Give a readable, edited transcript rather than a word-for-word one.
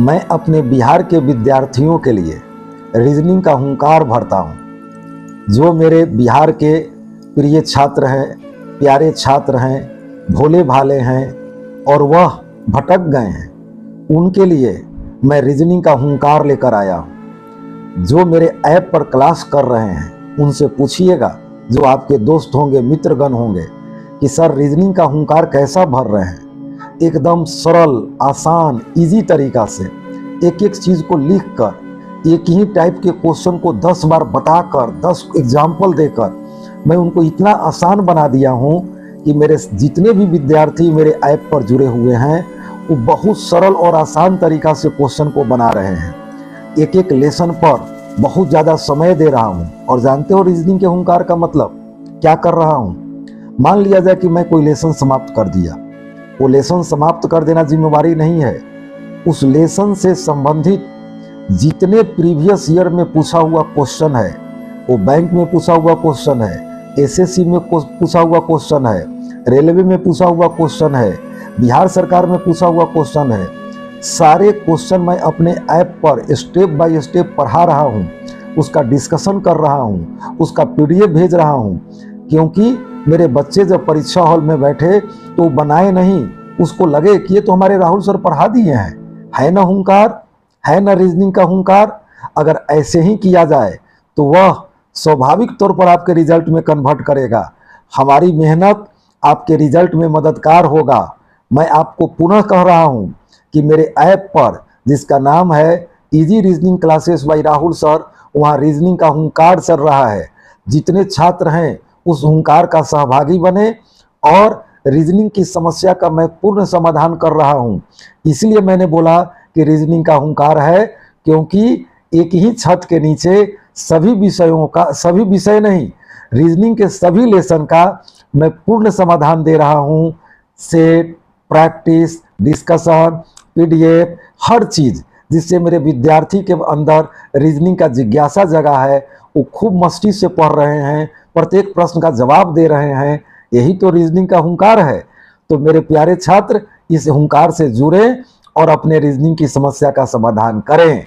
मैं अपने बिहार के विद्यार्थियों के लिए रीजनिंग का हुंकार भरता हूँ। जो मेरे बिहार के प्रिय छात्र हैं, प्यारे छात्र हैं, भोले भाले हैं और वह भटक गए हैं, उनके लिए मैं रीजनिंग का हुंकार लेकर आया हूँ। जो मेरे ऐप पर क्लास कर रहे हैं उनसे पूछिएगा, जो आपके दोस्त होंगे, मित्रगण होंगे, कि सर रीजनिंग का हुंकार कैसा भर रहे हैं। एकदम सरल, आसान, इजी तरीका से एक एक चीज़ को लिख कर, एक ही टाइप के क्वेश्चन को 10 बार बताकर, 10 एग्जाम्पल देकर मैं उनको इतना आसान बना दिया हूँ कि मेरे जितने भी विद्यार्थी मेरे ऐप पर जुड़े हुए हैं वो बहुत सरल और आसान तरीका से क्वेश्चन को बना रहे हैं। एक एक लेसन पर बहुत ज़्यादा समय दे रहा हूँ। और जानते हो रीजनिंग के हुंकार का मतलब क्या कर रहा हूँ? मान लिया जाए कि मैं कोई लेसन समाप्त कर दिया। वो लेसन समाप्त कर देना जिम्मेवारी नहीं है। उस लेसन से संबंधित जितने प्रीवियस ईयर में पूछा हुआ क्वेश्चन है, वो बैंक में पूछा हुआ क्वेश्चन है, एसएससी में पूछा हुआ क्वेश्चन है, रेलवे में पूछा हुआ क्वेश्चन है, बिहार सरकार में पूछा हुआ क्वेश्चन है, सारे क्वेश्चन मैं अपने ऐप पर स्टेप बाय स्टेप पढ़ा रहा हूँ, उसका डिस्कशन कर रहा हूँ, उसका पीडीएफ भेज रहा हूँ। क्योंकि मेरे बच्चे जब परीक्षा हॉल में बैठे तो बनाए नहीं, उसको लगे कि ये तो हमारे राहुल सर पढ़ा दिए हैं। है ना हुंकार, है ना रीजनिंग का हुंकार। अगर ऐसे ही किया जाए तो वह स्वाभाविक तौर पर आपके रिजल्ट में कन्वर्ट करेगा। हमारी मेहनत आपके रिजल्ट में मददगार होगा। मैं आपको पुनः कह रहा हूं कि मेरे ऐप पर, जिसका नाम है easy reasoning classes bye Rahul sir, वहाँ रीजनिंग का हुंकार चल रहा है। जितने छात्र हैं उस हुंकार का सहभागी बने और रीजनिंग की समस्या का मैं पूर्ण समाधान कर रहा हूँ। इसलिए मैंने बोला कि रीजनिंग का हुंकार है, क्योंकि एक ही छत के नीचे सभी विषयों का, सभी विषय नहीं, रीजनिंग के सभी लेसन का मैं पूर्ण समाधान दे रहा हूँ। सेट, प्रैक्टिस, डिस्कशन, पीडीएफ, हर चीज़, जिससे मेरे विद्यार्थी के अंदर रीजनिंग का जिज्ञासा जगा है। वो खूब मस्ती से पढ़ रहे हैं, प्रत्येक प्रश्न का जवाब दे रहे हैं। यही तो रीजनिंग का हुंकार है। तो मेरे प्यारे छात्र, इस हुंकार से जुड़े और अपने रीजनिंग की समस्या का समाधान करें।